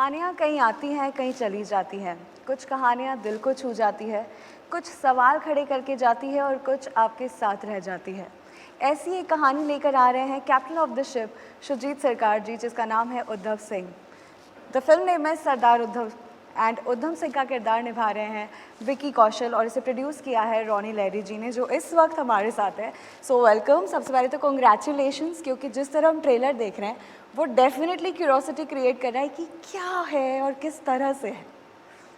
कहानियाँ कहीं आती हैं, कहीं चली जाती हैं। कुछ कहानियाँ दिल को छू जाती है, कुछ सवाल खड़े करके जाती है और कुछ आपके साथ रह जाती है। ऐसी एक कहानी लेकर आ रहे हैं कैप्टन ऑफ द शिप शुरजीत सरकार जी, जिसका नाम है Uddhav Singh. The film name है सरदार उद्धव एंड उद्धम सिंह का किरदार निभा रहे हैं विकी कौशल और इसे प्रोड्यूस किया है रॉनी लैरी जी ने, जो इस वक्त हमारे साथ है। So welcome. सबसे पहले तो कॉन्ग्रेचुलेशंस, क्योंकि जिस तरह हम ट्रेलर देख रहे हैं वो डेफिनेटली क्यूरोसिटी क्रिएट कर रहा है कि क्या है और किस तरह से है।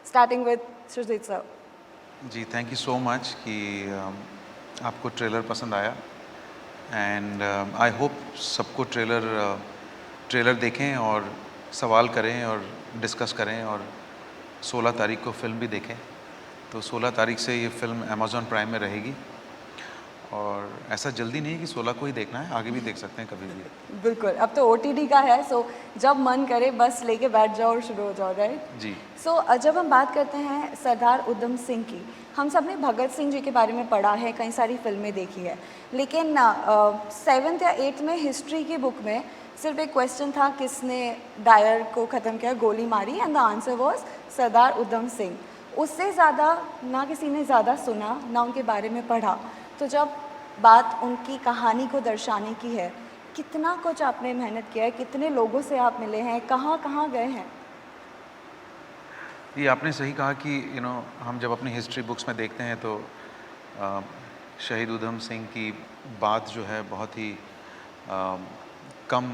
Starting with Shoojit sir. जी, थैंक यू सो मच कि आपको ट्रेलर पसंद आया एंड आई होप सबको ट्रेलर देखें और सवाल करें और डिस्कस करें और 16 तारीख को फिल्म भी देखें। तो 16 तारीख से ये फिल्म अमेज़ॉन प्राइम में रहेगी और ऐसा जल्दी नहीं कि 16 को ही देखना है, आगे भी देख सकते हैं कभी भी। बिल्कुल, अब तो OTT का है, सो जब मन करे बस लेके बैठ जाओ और शुरू हो जाओ, राइट? जी। सो जब हम बात करते हैं सरदार उधम सिंह की, हम सब ने भगत सिंह जी के बारे में पढ़ा है, कई सारी फिल्में देखी है, लेकिन 7th या 8th में हिस्ट्री की बुक में सिर्फ एक क्वेश्चन था, किसने डायर को ख़त्म किया, गोली मारी, and the answer was Sardar Udham Singh. उससे ज़्यादा ना किसी ने ज़्यादा सुना, ना उनके बारे में पढ़ा। तो जब बात उनकी कहानी को दर्शाने की है, कितना कुछ आपने मेहनत किया है, कितने लोगों से आप मिले हैं, कहाँ कहाँ गए हैं? ये आपने सही कहा कि हम जब अपनी हिस्ट्री बुक्स में देखते हैं तो शहीद उधम सिंह की बात जो है बहुत ही कम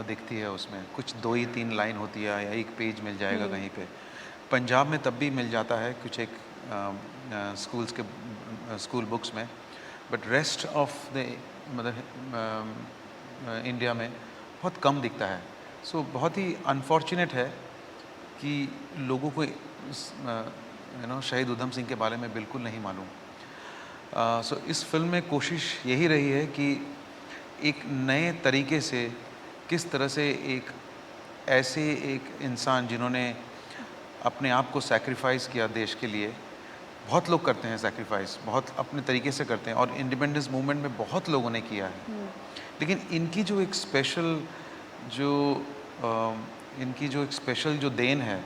दिखती है। उसमें कुछ 2 ही 3 लाइन होती है या एक पेज मिल जाएगा कहीं पे। पंजाब में तब भी मिल जाता है कुछ एक स्कूल बुक्स में, बट रेस्ट ऑफ द मतलब इंडिया में बहुत कम दिखता है। सो बहुत ही अनफॉर्चुनेट है कि लोगों को शहीद उधम सिंह के बारे में बिल्कुल नहीं मालूम। सो इस फिल्म में कोशिश यही रही है कि एक नए तरीके से किस तरह से एक इंसान जिन्होंने अपने आप को सैक्रिफाइस किया देश के लिए। बहुत लोग करते हैं सैक्रिफाइस, बहुत अपने तरीके से करते हैं और इंडिपेंडेंस मूवमेंट में बहुत लोगों ने किया है। लेकिन इनकी जो एक स्पेशल जो देन है,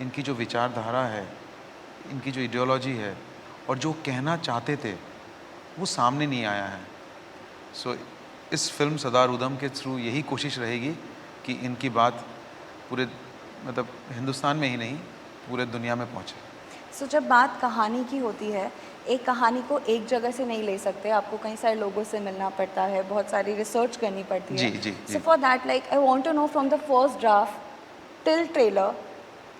इनकी जो विचारधारा है, इनकी जो आइडियोलॉजी है और जो कहना चाहते थे वो सामने नहीं आया है। सो इस फिल्म सरदार उधम के थ्रू यही कोशिश रहेगी कि इनकी बात पूरे हिंदुस्तान में ही नहीं पूरे दुनिया में पहुँचे। सो जब बात कहानी की होती है, एक कहानी को एक जगह से नहीं ले सकते, आपको कई सारे लोगों से मिलना पड़ता है, बहुत सारी रिसर्च करनी पड़ती है। जी। So for that I want to know from the first draft till trailer,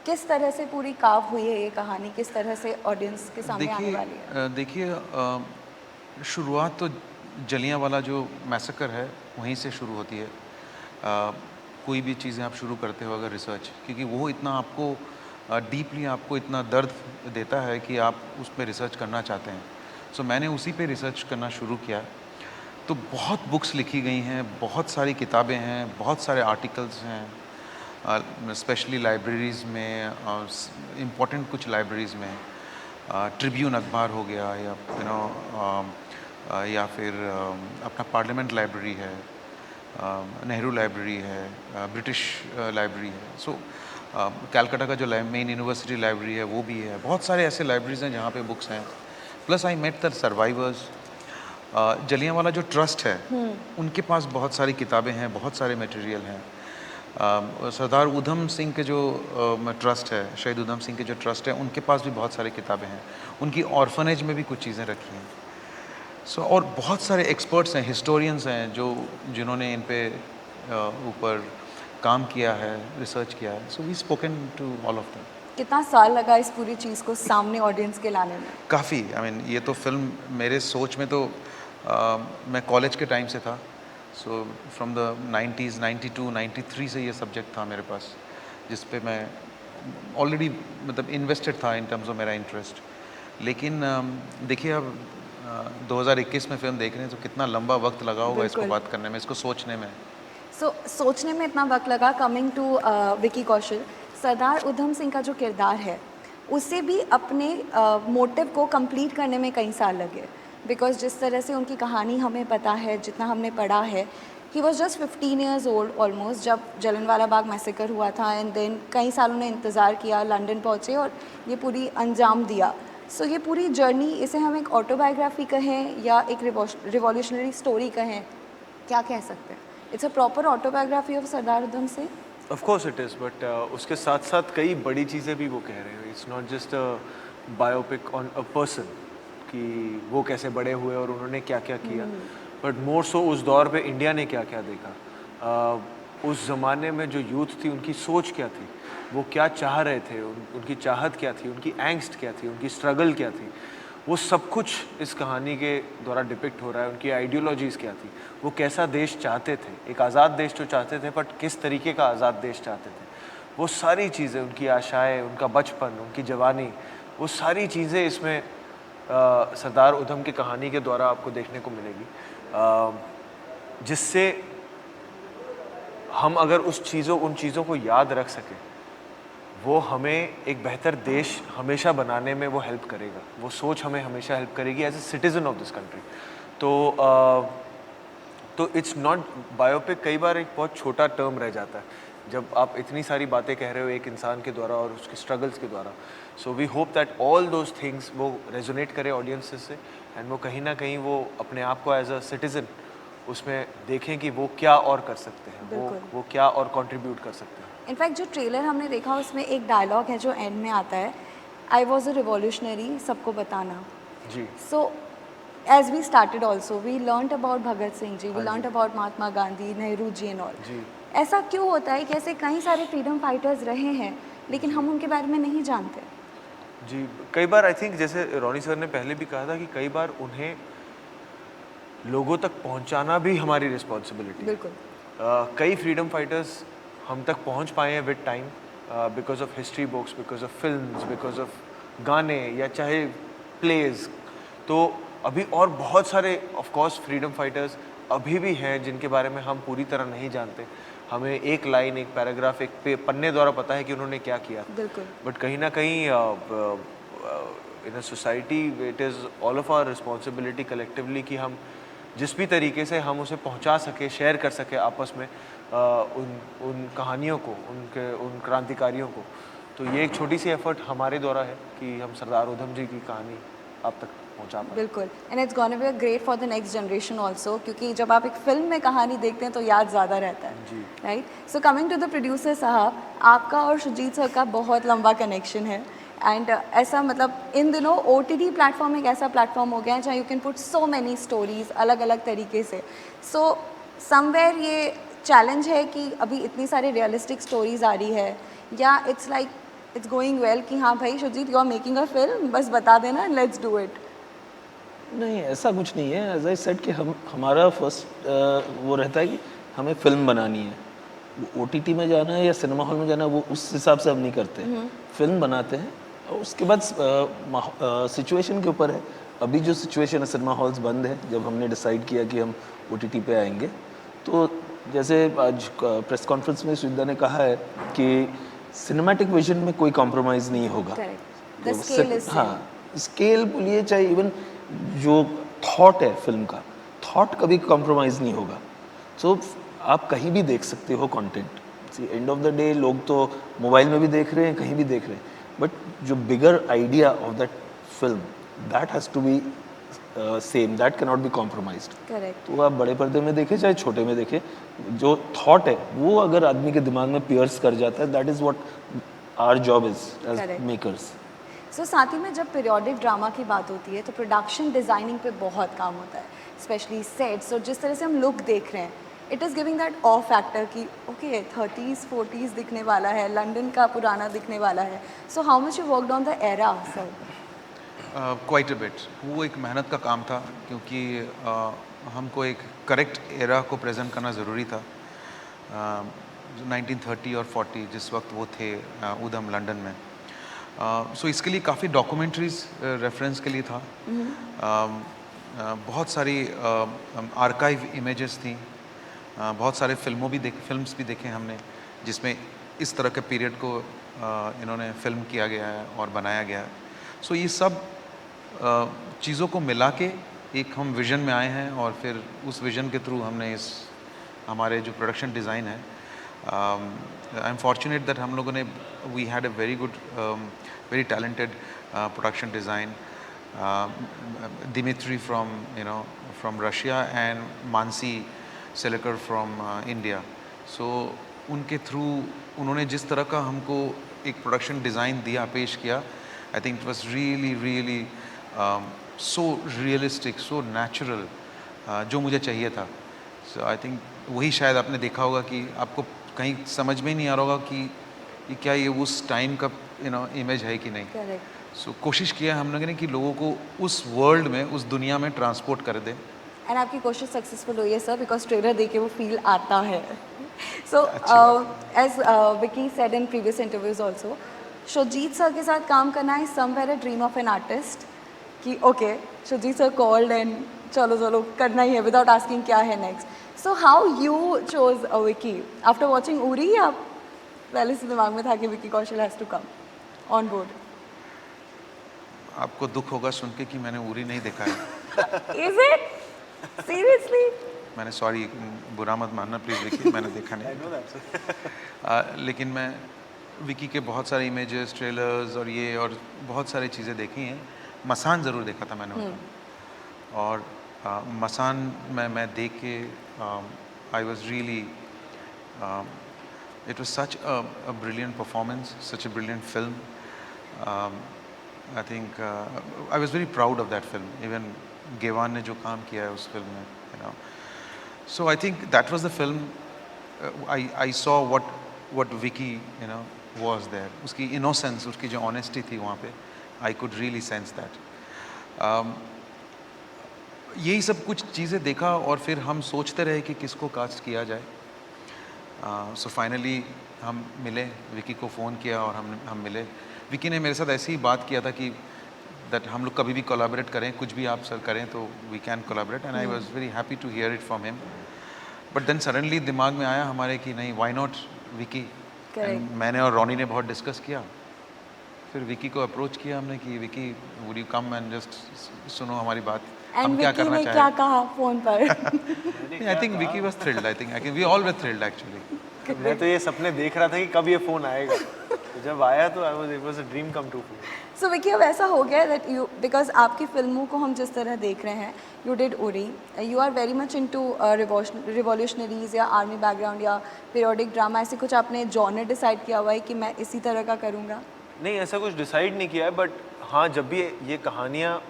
किस तरह से पूरी काव हुई है ये कहानी, किस तरह से ऑडियंस के सामने आने वाली है? देखिए, शुरुआत तो जलियांवाला जो मैसेकर है वहीं से शुरू होती है। कोई भी चीज़ें आप शुरू करते हो अगर रिसर्च, क्योंकि वो इतना आपको डीपली आपको इतना दर्द देता है कि आप उस पर रिसर्च करना चाहते हैं। सो मैंने उसी पे रिसर्च करना शुरू किया। तो बहुत बुक्स लिखी गई हैं, बहुत सारी किताबें हैं, बहुत सारे आर्टिकल्स हैं, स्पेशली लाइब्रेरीज़ में, इम्पोर्टेंट कुछ लाइब्रेरीज़ में, ट्रिब्यून अखबार हो गया या फिर अपना पार्लियामेंट लाइब्रेरी है, नेहरू लाइब्रेरी है, ब्रिटिश लाइब्रेरी है। सो कैलकाटा का जो मेन यूनिवर्सिटी लाइब्रेरी है वो भी है। बहुत सारे ऐसे लाइब्रेरीज़ हैं जहाँ पे बुक्स हैं। Plus I met the survivors. Jallianwala जो ट्रस्ट है उनके पास बहुत सारी किताबें हैं, बहुत सारे मटेरियल हैं। सरदार उधम सिंह के जो ट्रस्ट है, शहीद उधम सिंह के जो ट्रस्ट है, उनके पास भी बहुत सारी किताबें हैं। उनकी ऑर्फनेज में भी कुछ चीज़ें रखी हैं। सो और बहुत सारे एक्सपर्ट्स हैं, हिस्टोरियंस हैं जिन्होंने इन पे ऊपर काम किया है, रिसर्च किया है। So we spoken to all of them. कितना साल लगा इस पूरी चीज़ को सामने ऑडियंस के लाने में? काफ़ी, ये तो फिल्म मेरे सोच में तो मैं कॉलेज के टाइम से था। सो फ्रॉम द 90s 92 93 से ये सब्जेक्ट था मेरे पास, जिस पे मैं ऑलरेडी इन्वेस्टेड था इन टर्म्स ऑफ मेरा इंटरेस्ट। लेकिन देखिए अब 2021 में फिल्म देख रहे हैं तो कितना लंबा वक्त लगा होगा इसको बात करने में, इसको सोचने में। सोचने में इतना वक्त लगा। कमिंग टू विकी कौशल, सरदार उधम सिंह का जो किरदार है उसे भी अपने मोटिव को कंप्लीट करने में कई साल लगे, बिकॉज जिस तरह से उनकी कहानी हमें पता है, जितना हमने पढ़ा है, he was just 15 years old almost जब जलियांवाला बाग मैसेकर हुआ था, एंड देन कई साल उन्हें इंतज़ार किया, लंदन पहुँचे और ये पूरी अंजाम दिया. सो ये पूरी जर्नी, इसे हम एक ऑटोबायोग्राफी कहें या एक रिवॉल्यूशनरी स्टोरी कहें, क्या कह सकते हैं? It's a proper autobiography of Sardar Udham Singh. Of course it is, but उसके साथ साथ कई बड़ी चीज़ें भी वो कह रहे हैं. It's not just a biopic on a person कि वो कैसे बड़े हुए और उन्होंने क्या क्या किया, बट मोर सो उस दौर पे इंडिया ने क्या क्या देखा, उस ज़माने में जो यूथ थी उनकी सोच क्या थी, वो क्या चाह रहे थे, उनकी चाहत क्या थी, उनकी एंग्स्ट क्या थी, उनकी स्ट्रगल क्या थी, वो सब कुछ इस कहानी के द्वारा डिपिक्ट हो रहा है. उनकी आइडियोलॉजीज़ क्या थी, वो कैसा देश चाहते थे, एक आज़ाद देश तो चाहते थे, बट किस तरीके का आज़ाद देश चाहते थे, वो सारी चीज़ें, उनकी आशाएं, उनका बचपन, उनकी जवानी, वो सारी चीज़ें इसमें सरदार उधम की कहानी के द्वारा आपको देखने को मिलेगी, जिससे हम अगर उन चीज़ों को याद रख सकें, वो हमें एक बेहतर देश हमेशा बनाने में वो हेल्प करेगा, वो सोच हमें हमेशा हेल्प करेगी as a citizen of this country. तो इट्स नॉट बायोपिक, कई बार एक बहुत छोटा टर्म रह जाता है जब आप इतनी सारी बातें कह रहे हो एक इंसान के द्वारा और उसके स्ट्रगल्स के द्वारा. So we hope that all those things वो रेजोनेट करे ऑडियंसेस से, एंड वो कहीं ना कहीं वो अपने आप को एज अ सिटीज़न उसमें देखें कि वो क्या और कर सकते हैं, वो क्या और कंट्रीब्यूट कर सकते हैं. इनफैक्ट जो ट्रेलर हमने देखा उसमें एक डायलॉग है जो एंड में आता है, आई वॉज अ रिवॉल्यूशनरी, सबको बताना. जी. So as we started also we learned about Bhagat Singh ji, we learned about Mahatma Gandhi, Nehru ji and all. जी. ऐसा क्यों होता है कि ऐसे कई सारे फ्रीडम फाइटर्स रहे हैं लेकिन हम उनके बारे में नहीं जानते? जी, कई बार आई थिंक जैसे रोनी सर ने पहले भी कहा था कि कई बार उन्हें लोगों तक पहुंचाना भी हमारी रिस्पॉन्सिबिलिटी है. बिल्कुल. कई फ्रीडम फाइटर्स हम तक पहुंच पाए हैं with time, because of history books, because of films, because of गाने या चाहे प्लेज. तो अभी और बहुत सारे ऑफ कोर्स फ्रीडम फाइटर्स अभी भी हैं जिनके बारे में हम पूरी तरह नहीं जानते. हमें एक लाइन, एक पैराग्राफ, एक पन्ने द्वारा पता है कि उन्होंने क्या किया. बिल्कुल. बट कहीं ना कहीं in a society it is all of our responsibility collectively कि हम जिस भी तरीके से हम उसे पहुंचा सके, शेयर कर सके आपस में उन कहानियों को, उन क्रांतिकारियों को. तो ये एक छोटी सी एफर्ट हमारे द्वारा है कि हम सरदार उधम जी की कहानी आप तक पहुंचा पाए. बिल्कुल. And it's gonna be a great for the next generation also, क्योंकि जब आप एक फिल्म में कहानी देखते हैं तो याद ज़्यादा रहता है. जी. Right. So coming to the producer साहब, आपका और सुजीत सर का बहुत लंबा कनेक्शन है, एंड ऐसा मतलब इन दिनों OTT प्लेटफॉर्म एक ऐसा प्लेटफॉर्म हो गया है जहाँ you can put so many stories अलग अलग तरीके से. सो समवेयर ये चैलेंज है कि अभी इतनी सारी रियलिस्टिक स्टोरीज आ रही है, या it's like it's going well कि हाँ भाई Sujit you are making a film, बस बता देना, लेट्स डू इट? नहीं, ऐसा कुछ नहीं है. एज आई सेड कि हमारा फर्स्ट वो रहता है कि हमें फिल्म बनानी है. OTT में जाना है या सिनेमा हॉल में जाना है वो उस हिसाब से हम नहीं करते. फिल्म बनाते हैं और उसके बाद सिचुएशन के ऊपर है. अभी जो सिचुएशन है, सिनेमा हॉल्स बंद है. जब हमने डिसाइड किया कि हम OTT पे आएंगे, तो जैसे आज प्रेस कॉन्फ्रेंस में सुविधा ने कहा है कि सिनेमैटिक विजन में कोई कॉम्प्रोमाइज़ नहीं होगा. The scale is हाँ, स्केल बोलिए चाहे इवन जो थॉट है फिल्म का, थॉट कभी कॉम्प्रोमाइज़ नहीं होगा. सो आप कहीं भी देख सकते हो content. End of the day लोग तो मोबाइल में भी देख रहे हैं, कहीं भी देख रहे हैं, बट जो bigger idea of that film, that has to be same, that can not be compromised. Correct. तो आप बड़े पर्दे में देखें चाहे छोटे में देखें, जो थॉट है वो अगर आदमी के दिमाग में पियर्स कर जाता है, that is what our job is as makers. So साथ ही में जब पीरियोडिक ड्रामा की बात होती है तो प्रोडक्शन डिज़ाइनिंग पे बहुत काम होता है, स्पेशली सेट्स, और जिस तरह से हम लुक देख रहे हैं, it is giving that awe factor कि ओके 30s 40s दिखने वाला है, लंदन का पुराना दिखने वाला है. So how much you worked on the era sir? Quite a bit. वो एक मेहनत का काम था क्योंकि हमको एक करेक्ट एरा को प्रेजेंट करना ज़रूरी था. 1930 और 40 जिस वक्त वो थे उधम लंदन में. सो इसके लिए काफ़ी डॉक्यूमेंट्रीज रेफरेंस के लिए था. बहुत सारी आर्काइव इमेजेस थी, बहुत सारे फिल्म्स भी देखे हमने जिसमें इस तरह के पीरियड को इन्होंने फिल्म किया गया है और बनाया गया है. सो ये सब चीज़ों को मिला के एक हम विज़न में आए हैं और फिर उस विज़न के थ्रू हमने इस हमारे जो प्रोडक्शन डिज़ाइन है, आई एम फॉर्चुनेट दैट हम लोगों ने we had a very good very talented production design, Dimitri from Russia and Mansi Selekar from India. So उनके थ्रू उन्होंने जिस तरह का हमको एक प्रोडक्शन डिज़ाइन दिया, पेश किया, I think it was really really so realistic, so natural, जो मुझे चाहिए था. सो आई थिंक वही शायद आपने देखा होगा कि आपको कहीं समझ में ही नहीं आ रहा होगा कि क्या ये उस टाइम का इमेज है कि नहीं. करेक्ट. सो कोशिश किया हम लोगों ने कि लोगों को उस वर्ल्ड में, उस दुनिया में ट्रांसपोर्ट कर दें. एंड आपकी कोशिश सक्सेसफुल हुई है सर, बिकॉज ट्रेलर देख के वो फील आता है. So as Vicky said in previous interviews also, Shoojit sir के साथ काम करना है somewhere a dream of an artist, कि okay Shoojit sir called and चलो चलो करना ही है विदाउट आस्किंग क्या है next. So how you chose Vicky after watching Uri, या पहले से दिमाग में था कि Vicky Kaushal has to come on board? आपको दुख होगा सुन के कि मैंने उरी नहीं देखा है. Is it? Seriously? मैंने, सॉरी बुरा मत मानना प्लीज़ विकी, मैंने देखा नहीं. लेकिन मैं विकी के बहुत सारे इमेजेस, ट्रेलर्स और ये और बहुत सारी चीज़ें देखी हैं. मसान ज़रूर देखा था मैंने उनका, और मसान मैं देख के I was really, it was such a brilliant performance, such a brilliant film. I think I was very proud of that film. Even Gewan ने जो काम किया है उस फिल्म में, So I think that was the film. I saw what Vicky was there. उसकी innocence, उसकी जो honesty थी वहाँ पे, I could really sense that. यही सब कुछ चीज़ें देखा और फिर हम सोचते रहे कि किसको कास्ट किया जाए. So finally हम मिले, विकी को फ़ोन किया और हम मिले. विकी ने मेरे साथ ऐसी ही बात किया था कि दैट हम लोग कभी भी कोलैबोरेट करें, कुछ भी आप सर करें तो we can collaborate, and I was very happy to hear it from him. But then suddenly दिमाग में आया हमारे कि नहीं, व्हाई नॉट विकी. मैंने और रॉनी ने बहुत डिस्कस किया, फिर विकी को अप्रोच किया हमने कि Vicky would you come and just सुनो हमारी बात, हम क्या करना चाहें. क्या कहा फोन पर? I think Vicky was thrilled. I think we all were thrilled actually. मैं तो ये सपने देख रहा था कि कब ये फ़ोन आएगा. तो जब आया तो it was a dream come true. So Vicky अब ऐसा हो गया दैट यू, बिकॉज आपकी फिल्मों को हम जिस तरह देख रहे हैं, you did Uri, you are very much into revolutionaries या आर्मी बैकग्राउंड या पीरियोडिक ड्रामा, ऐसे कुछ आपने जॉनर डिसाइड किया हुआ है कि मैं इसी तरह का करूँगा? नहीं, ऐसा कुछ डिसाइड नहीं किया है, बट हाँ, जब भी ये कहानियाँ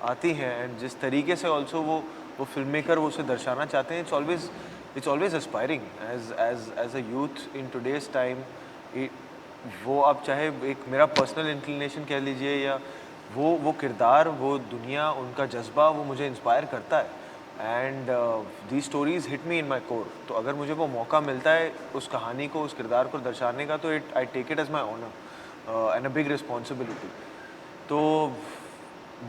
आती हैं एंड जिस तरीके से ऑल्सो वो फिल्म मेकर वो उसे दर्शाना चाहते हैं, it's always aspiring as a youth in today's time. वो आप चाहे एक मेरा पर्सनल इंक्लिनेशन कह लीजिए या वो किरदार, वो दुनिया, उनका जज्बा, वो मुझे इंस्पायर करता है. And the stories hit me in my core. तो अगर मुझे वो मौका मिलता है उस कहानी को, उस किरदार को दर्शाने का, तो I take it as my honour and a big responsibility. तो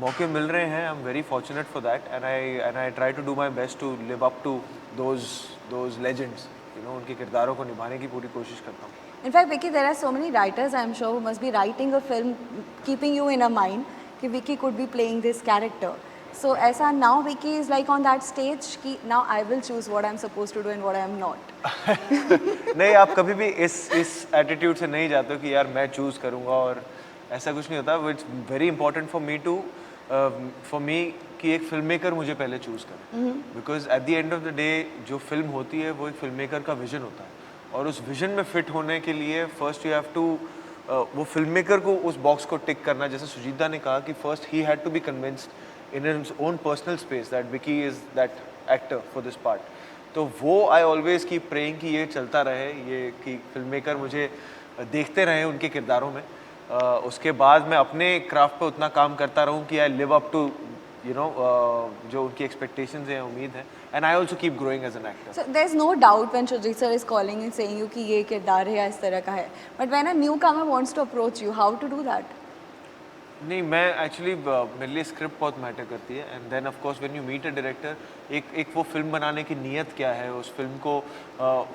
मौके मिल रहे हैं, I am very fortunate for that, and I try to do my best to live up to those legends. उनके किरदारों को निभाने की पूरी कोशिश करता हूँ. In fact, Vicky, there are so many writers, I'm sure, who must be writing a film, keeping you in a mind कि Vicky could be playing this character. So ऐसा now Vicky is like on that stage कि now I will choose what I'm supposed to do and what I am not. नहीं, आप कभी भी इस attitude से नहीं जाते हो कि यार मैं चूज़ करूँगा, और ऐसा कुछ नहीं होता. It's very important for me कि एक फिल्म मेकर मुझे पहले चूज़ करे, because at the end of the day जो फिल्म होती है वो एक फिल्म मेकर का विजन होता है, और उस विजन में फिट होने के लिए फर्स्ट यू हैव टू वो फिल्म मेकर को उस बॉक्स को टिक करना. जैसे सुजीता ने कहा कि first he had to be convinced in his own personal space that Vicky is that actor for this part. तो वो आई ऑलवेज कीप प्रेइंग कि ये चलता रहे, ये कि फिल्म मेकर मुझे देखते रहें उनके किरदारों में. उसके बाद मैं अपने क्राफ्ट पे उतना काम करता रहूं कि आई लिव अप टू जो उनकी एक्सपेक्टेशंस हैं, उम्मीद है, and I also keep growing as an actor. So there's no doubt when Shujit sir is calling and saying you कि ये किरदार है या इस तरह का है, but when a newcomer wants to approach you, how to do that? नहीं, मैं एक्चुअली मेरे लिए स्क्रिप्ट बहुत मैटर करती है, and then of course when you meet a director, एक वो फिल्म बनाने की नीयत क्या है, उस फिल्म को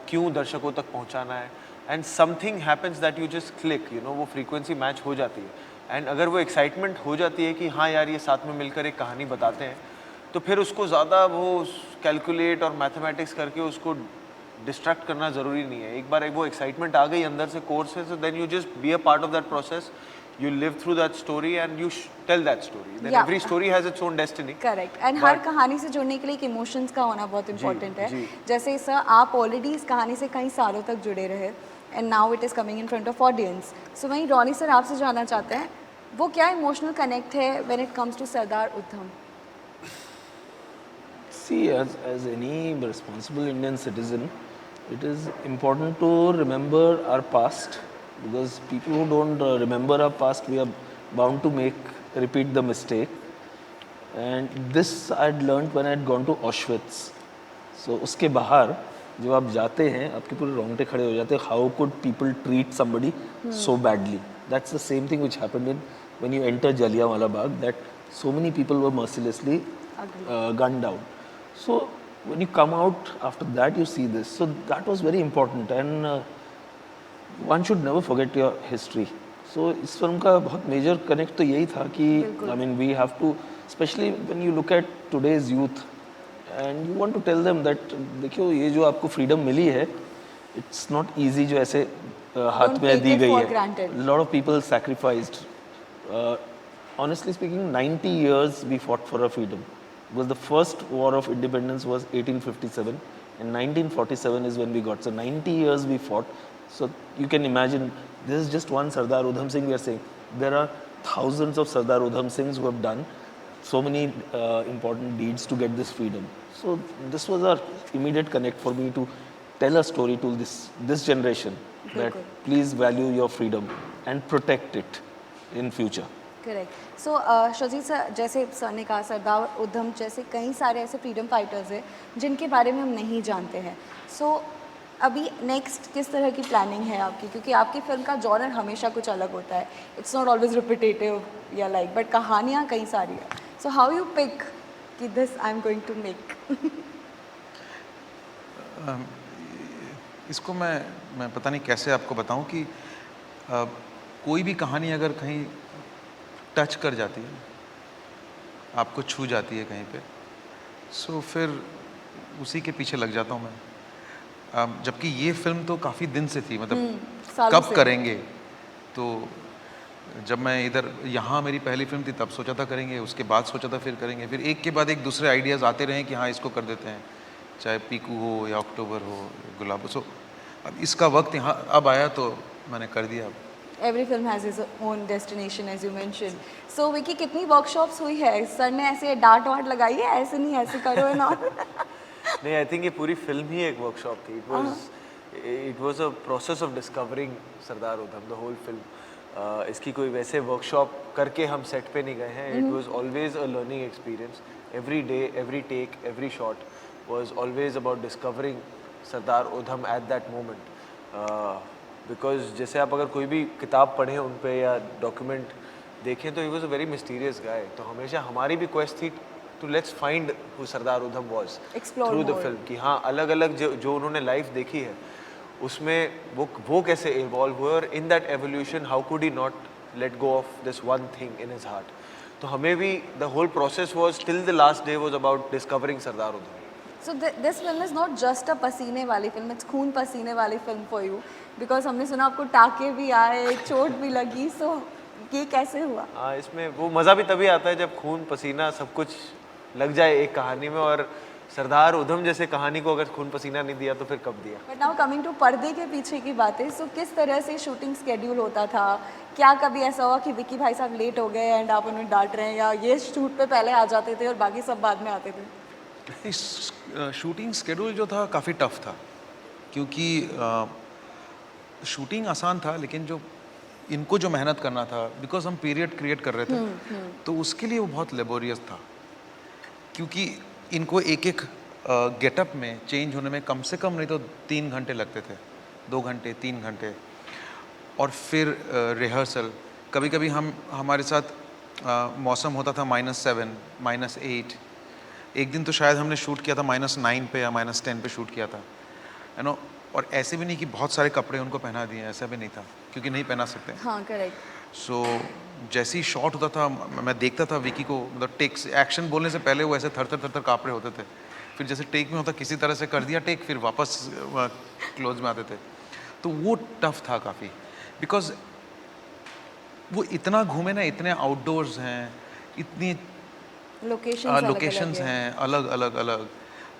क्यों दर्शकों तक पहुंचाना है, and something happens that you just click, वो फ्रीक्वेंसी मैच हो जाती है. एंड अगर वो एक्साइटमेंट हो जाती है कि हाँ यार ये साथ में मिलकर एक कहानी बताते हैं, तो फिर उसको ज़्यादा वो कैलकुलेट और मैथमेटिक्स करके उसको डिस्ट्रैक्ट करना ज़रूरी नहीं है. एक बार वो एक्साइटमेंट आ गई अंदर से कोर से, so then you just be a part of that process. You live through that story and you tell that story. Then Yeah. every story has its own destiny. Correct. And हर कहानी से जुड़ने के लिए एक emotions का होना बहुत इंपॉर्टेंट है. जी. जैसे सर आप ऑलरेडी इस कहानी से कई सालों तक जुड़े रहे and now it is coming in front of audience. So वहीं रॉनी सर आपसे जानना चाहते हैं वो क्या इमोशनल कनेक्ट है when it comes to Sardar Udham. See, as any responsible Indian citizen, it is important to remember our past, because people who don't remember our past, we are bound to repeat the mistake. And this I'd learned when I'd gone to Auschwitz. So उसके बाहर जब आप जाते हैं आपके पूरे रोंगटे खड़े हो जाते हैं. How could people treat somebody so badly? That's the same thing which happened when you enter Jallianwala Bagh, that so many people were mercilessly gunned down. So when you come out after that, you see this. So that was very important, and one should never forget your history. So इस film का बहुत major connect तो यही था कि I mean we have to, especially when you look at today's youth, and you want to tell them that देखियो ये जो आपको freedom मिली है, it's not easy जो ऐसे हाथ में दी गई है. Lot of people sacrificed. Honestly speaking, 90 years we fought for our freedom. Because the first war of independence was 1857 and 1947 is when we got. So 90 years we fought. So you can imagine, this is just one Sardar Udham Singh we are saying. There are thousands of Sardar Udham Singhs who have done so many important deeds to get this freedom. So this was our immediate connect for me to tell a story to this generation that please value your freedom and protect it in future. Correct. So Shoojit sir, जैसे sir ने कहा सरदार उधम जैसे कई सारे ऐसे freedom fighters हैं जिनके बारे में हम नहीं जानते हैं. सो अभी नेक्स्ट किस तरह की प्लानिंग है आपकी, क्योंकि आपकी फिल्म का जॉनर हमेशा कुछ अलग होता है. इट्स नॉट ऑलवेज रिपीटेटिव या लाइक, बट कहानियाँ कई सारी हैं. सो हाउ यू पिक कि this I am going to make. इसको मैं पता नहीं कैसे आपको बताऊं कि कोई भी कहानी अगर कहीं टच कर जाती है, आपको छू जाती है कहीं पे, सो फिर उसी के पीछे लग जाता हूँ मैं. जबकि ये फिल्म तो काफ़ी दिन से थी, मतलब कब करेंगे. तो जब मैं इधर यहाँ मेरी पहली फिल्म थी तब सोचा था करेंगे, उसके बाद सोचा था फिर करेंगे, फिर एक के बाद एक दूसरे आइडियाज़ आते रहे कि हाँ इसको कर देते हैं, चाहे पीकू हो या अक्टूबर हो, गुलाब हो. सो अब इसका वक्त यहाँ अब आया तो मैंने कर दिया. Every film has is own destination as you mention. So Vicky, कितनी वर्कशॉप्स हुई है? सर ने ऐसे डांट वाट लगाई है, ऐसे नहीं ऐसे करो एंड ऑल? नहीं, आई थिंक ये पूरी फिल्म ही एक वर्कशॉप थी. It was a process of discovering Sardar Udham, the whole film. इसकी कोई वैसे वर्कशॉप करके हम सेट पे नहीं गए हैं. It was always a learning experience. Every day, every take, every shot was always about discovering Sardar Udham at that moment. Because जैसे आप अगर कोई भी किताब पढ़ें उन पे या डॉक्यूमेंट देखें तो he was a very mysterious guy. तो हमेशा हमारी भी क्वेस्ट थी to let's find who Sardar Udham was through the film, कि हाँ अलग अलग जो उन्होंने लाइफ देखी है उसमें वो कैसे इवॉल्व हुए, और in that evolution how could he not let go of this one thing in his heart. तो हमें भी the whole process was till the last day was about discovering Sardar Udham. So this film is not just a पसीने वाली film, it's खून पसीने वाली film for you, because हमने सुना आपको टाके भी आए, चोट भी लगी. सो ये कैसे हुआ? हाँ, इसमें वो मज़ा भी तभी आता है जब खून पसीना सब कुछ लग जाए एक कहानी में. और सरदार उधम जैसे कहानी को अगर खून पसीना नहीं दिया तो फिर कब दिया. बट नाउ कमिंग टू पर्दे के पीछे की बातें. सो किस तरह से शूटिंग स्केड्यूल होता था? क्या कभी ऐसा हुआ कि विकी भाई साहब लेट हो गए एंड आप उन्हें डांट रहे हैं, या ये शूट पे पहले आ जाते थे और बाकी सब बाद में आते थे? इस शूटिंग स्केड्यूल जो था काफ़ी टफ था, क्योंकि शूटिंग आसान था लेकिन जो इनको जो मेहनत करना था, बिकॉज हम पीरियड क्रिएट कर रहे थे तो उसके लिए वो बहुत लेबोरियस था. क्योंकि इनको एक एक गेटअप में चेंज होने में कम से कम नहीं तो 3 घंटे लगते थे, 2 घंटे 3 घंटे. और फिर रिहर्सल, कभी कभी हमारे साथ मौसम होता था -7, -8. एक दिन तो शायद हमने शूट किया था -9 पे या -10 पे शूट किया था, यू नो. और ऐसे भी नहीं कि बहुत सारे कपड़े उनको पहना दिए, ऐसा भी नहीं था, क्योंकि नहीं पहना सकते. हाँ, करेक्ट. सो जैसे ही शॉट होता था मैं देखता था विकी को, मतलब टेक्स एक्शन बोलने से पहले वो ऐसे थर थर काँप रहे होते थे फिर जैसे टेक में होता किसी तरह से कर दिया टेक, फिर वापस क्लोज में आते थे, तो वो टफ था काफ़ी, बिकॉज वो इतना घूमे ना, इतने आउटडोर्स हैं, इतनी लोकेशंस हैं अलग अलग अलग,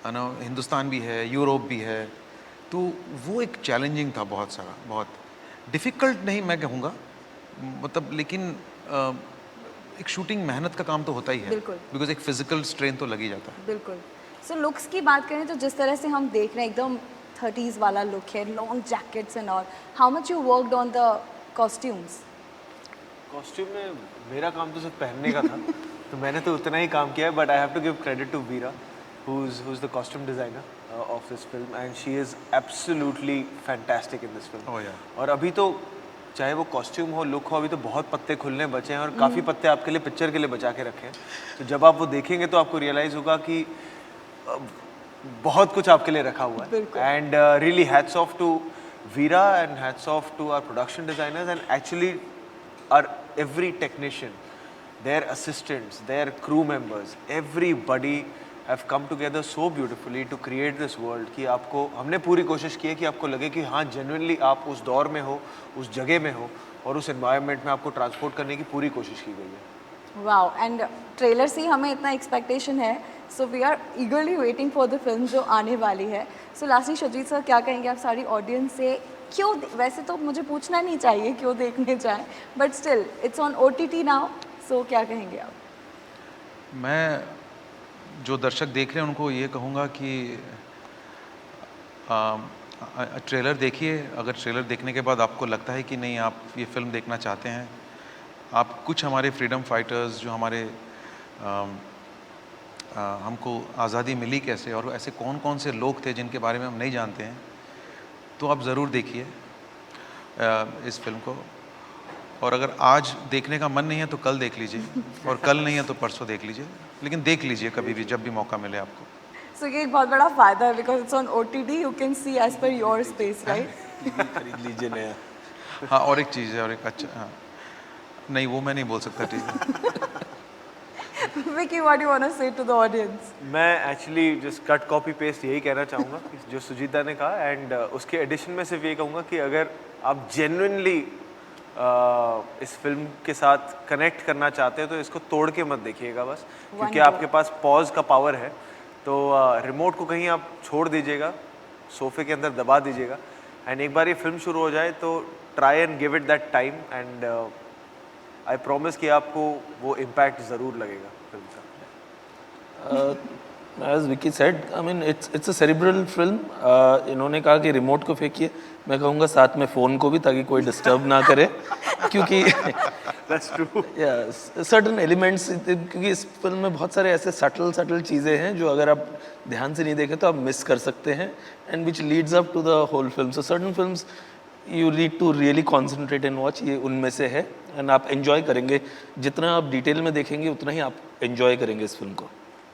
है ना, हिंदुस्तान भी है, यूरोप भी है, तो वो एक चैलेंजिंग था बहुत सारा, बहुत डिफ़िकल्ट नहीं मैं कहूँगा, मतलब लेकिन एक शूटिंग मेहनत का काम तो होता ही है, बिल्कुल। बिकॉज एक फिजिकल स्ट्रेन तो लग ही जाता है। बिल्कुल। सो लुक्स की बात करें तो जिस तरह से हम देख रहे हैं एकदम 30s वाला लुक है, long jackets and all, how much you worked on the costumes? Costume में मेरा काम तो सिर्फ पहनने का था, तो मैंने तो उतना ही काम किया है, but I have to give credit to Veera who is the costume designer of this film, and she is absolutely fantastic in this film. Oh, yeah. और अभी तो चाहे वो कॉस्ट्यूम हो, लुक हो, अभी तो बहुत पत्ते खुलने बचे हैं और काफ़ी पत्ते आपके लिए पिक्चर के लिए बचा के रखे हैं, तो जब आप वो देखेंगे तो आपको रियलाइज़ होगा कि बहुत कुछ आपके लिए रखा हुआ है. And really hats off to Veera and hats off to our production designers and actually our every technician, their assistants, their crew members, everybody have come together so beautifully to create this world कि आपको, हमने पूरी कोशिश की है कि आपको लगे कि हाँ genuinely आप उस दौर में हो, उस जगह में हो और उस environment में आपको ट्रांसपोर्ट करने की पूरी कोशिश की गई है. वाओ, एंड ट्रेलर से ही हमें इतना एक्सपेक्टेशन है, so we are eagerly waiting for the film जो आने वाली है. सो लास्टली शजीत सर, क्या कहेंगे आप सारी ऑडियंस से, क्यों, वैसे तो मुझे पूछना नहीं चाहिए क्यों देखने जाएं, but still it's on OTT now, so क्या कहेंगे आप? मैं जो दर्शक देख रहे हैं उनको ये कहूँगा कि ट्रेलर देखिए. अगर ट्रेलर देखने के बाद आपको लगता है कि नहीं आप ये फिल्म देखना चाहते हैं, आप कुछ हमारे फ्रीडम फाइटर्स जो हमारे हमको आज़ादी मिली कैसे और ऐसे कौन कौन से लोग थे जिनके बारे में हम नहीं जानते हैं, तो आप ज़रूर देखिए इस फिल्म को. और अगर आज देखने का मन नहीं है तो कल देख लीजिए, और कल नहीं है तो परसों देख लीजिए, लेकिन देख लीजिए कभी भी जब भी मौका मिले आपको. सो ये एक बहुत बड़ा फ़ायदा है because it's on OTT, you can see as per your space, right? खरीद लीजिए नया. हाँ, और एक चीज़ है, और एक अच्छा, हाँ नहीं वो मैं नहीं बोल सकता, ठीक है. Vicky, what do you want to say to the audience? मैं actually just cut copy paste यही कहना चाहूँगा जो सुजीता ने कहा, एंड उसके एडिशन में सिर्फ ये कहूँगा कि अगर आप जेन्युइनली इस फिल्म के साथ कनेक्ट करना चाहते हैं तो इसको तोड़ के मत देखिएगा बस, क्योंकि आपके पास पॉज का पावर है, तो रिमोट को कहीं आप छोड़ दीजिएगा, सोफे के अंदर दबा दीजिएगा, एंड एक बार ये फिल्म शुरू हो जाए तो try and give it that time, and I promise कि आपको वो इम्पैक्ट ज़रूर लगेगा फिल्म का. As Vicky said, I mean it's a cerebral film. इन्होंने कहा कि रिमोट को फेंकिए, मैं कहूँगा साथ में फ़ोन को भी, ताकि कोई डिस्टर्ब ना करे, क्योंकि That's true. सर्टन एलिमेंट्स, क्योंकि इस फिल्म में बहुत सारे ऐसे सटल चीज़ें हैं जो अगर आप ध्यान से नहीं देखें तो आप मिस कर सकते हैं, and which leads up to the whole film. So certain films you need to really concentrate and watch, ये उनमें से है, एंड आप एंजॉय करेंगे. जितना आप डिटेल में देखेंगे उतना ही आप एंजॉय करेंगे इस फिल्म को.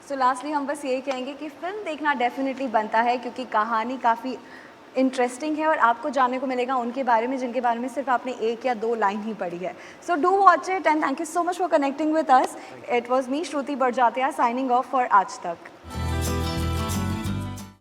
सो लास्टली हम बस यही कहेंगे कि फिल्म देखना डेफिनेटली बनता है, क्योंकि कहानी काफ़ी इंटरेस्टिंग है और आपको जानने को मिलेगा उनके बारे में जिनके बारे में सिर्फ आपने 1 या 2 लाइन ही पढ़ी है. So do watch it, and thank you so much for connecting with us. It was me, Shruti Barjatya, signing off for आज तक.